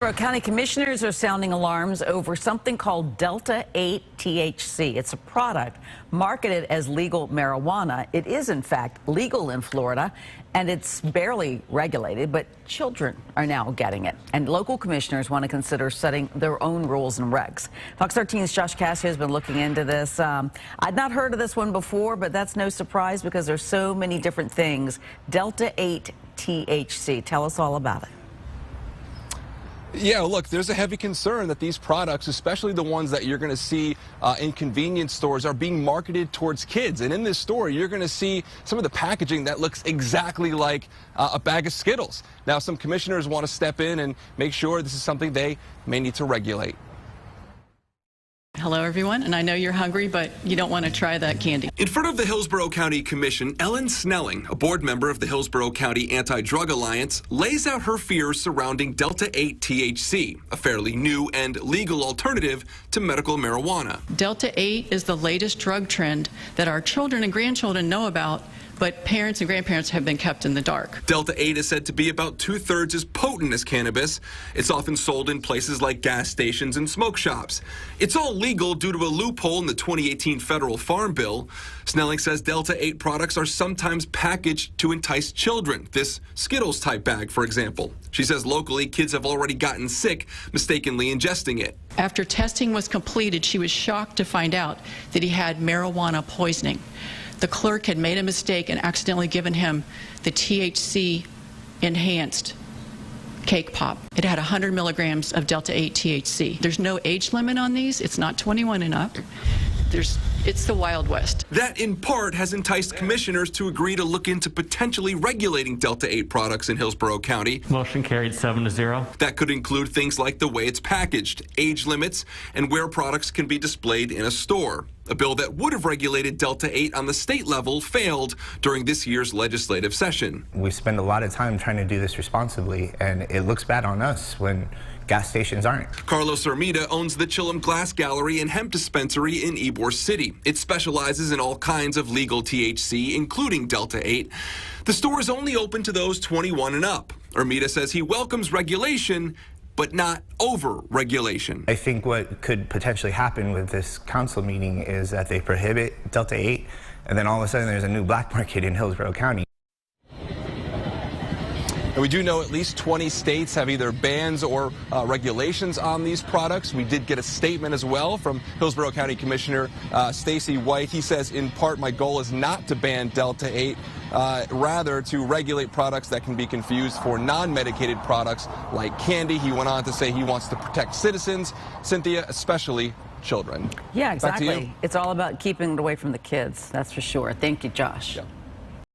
County commissioners are sounding alarms over something called Delta 8 THC. It's a product marketed as legal marijuana. It is, in fact, legal in Florida, and it's barely regulated, but children are now getting it. And local commissioners want to consider setting their own rules and regs. Fox 13's Josh Cassio has been looking into this. I'd not heard of this one before, but that's no surprise because there's so many different things. Delta 8 THC. Tell us all about it. Yeah, look, there's a heavy concern that these products, especially the ones that you're going to see in convenience stores, are being marketed towards kids. And in this store, you're going to see some of the packaging that looks exactly like a bag of Skittles. Now, some commissioners want to step in and make sure this is something they may need to regulate. Hello, everyone, and I know you're hungry, but you don't want to try that candy. In front of the Hillsborough County Commission, Ellen Snelling, a board member of the Hillsborough County Anti-Drug Alliance, lays out her fears surrounding Delta 8 THC, a fairly new and legal alternative to medical marijuana. Delta 8 is the latest drug trend that our children and grandchildren know about, but parents and grandparents have been kept in the dark. Delta 8 is said to be about 2/3 as potent as cannabis. It's often sold in places like gas stations and smoke shops. It's all legal due to a loophole in the 2018 federal farm bill. Snelling says Delta 8 products are sometimes packaged to entice children. This Skittles type bag, for example. She says locally kids have already gotten sick mistakenly ingesting it. After testing was completed, she was shocked to find out that he had marijuana poisoning. The clerk had made a mistake and accidentally given him the THC enhanced cake pop. It had 100 milligrams of Delta 8 THC. There's no age limit on these. It's not 21 and up. It's the Wild West. That, in part, has enticed commissioners to agree to look into potentially regulating Delta 8 products in Hillsborough County. Motion carried 7-0. That could include things like the way it's packaged, age limits, and where products can be displayed in a store. A bill that would have regulated Delta 8 on the state level failed during this year's legislative session. We spend a lot of time trying to do this responsibly, and it looks bad on us when gas stations aren't. Carlos Ermita owns the Chillum Glass Gallery and Hemp Dispensary in Ybor City. It specializes in all kinds of legal THC, including Delta 8. The store is only open to those 21 and up. Ermita says he welcomes regulation, but not over-regulation. I think what could potentially happen with this council meeting is that they prohibit Delta 8, and then all of a sudden there's a new black market in Hillsborough County. And we do know at least 20 states have either bans or regulations on these products. We did get a statement as well from Hillsborough County Commissioner Stacy White. He says, in part, my goal is not to ban Delta 8, rather to regulate products that can be confused for non-medicated products like candy. He went on to say he wants to protect citizens, Cynthia, especially children. Yeah, exactly. It's all about keeping it away from the kids. That's for sure. Thank you, Josh. Yeah.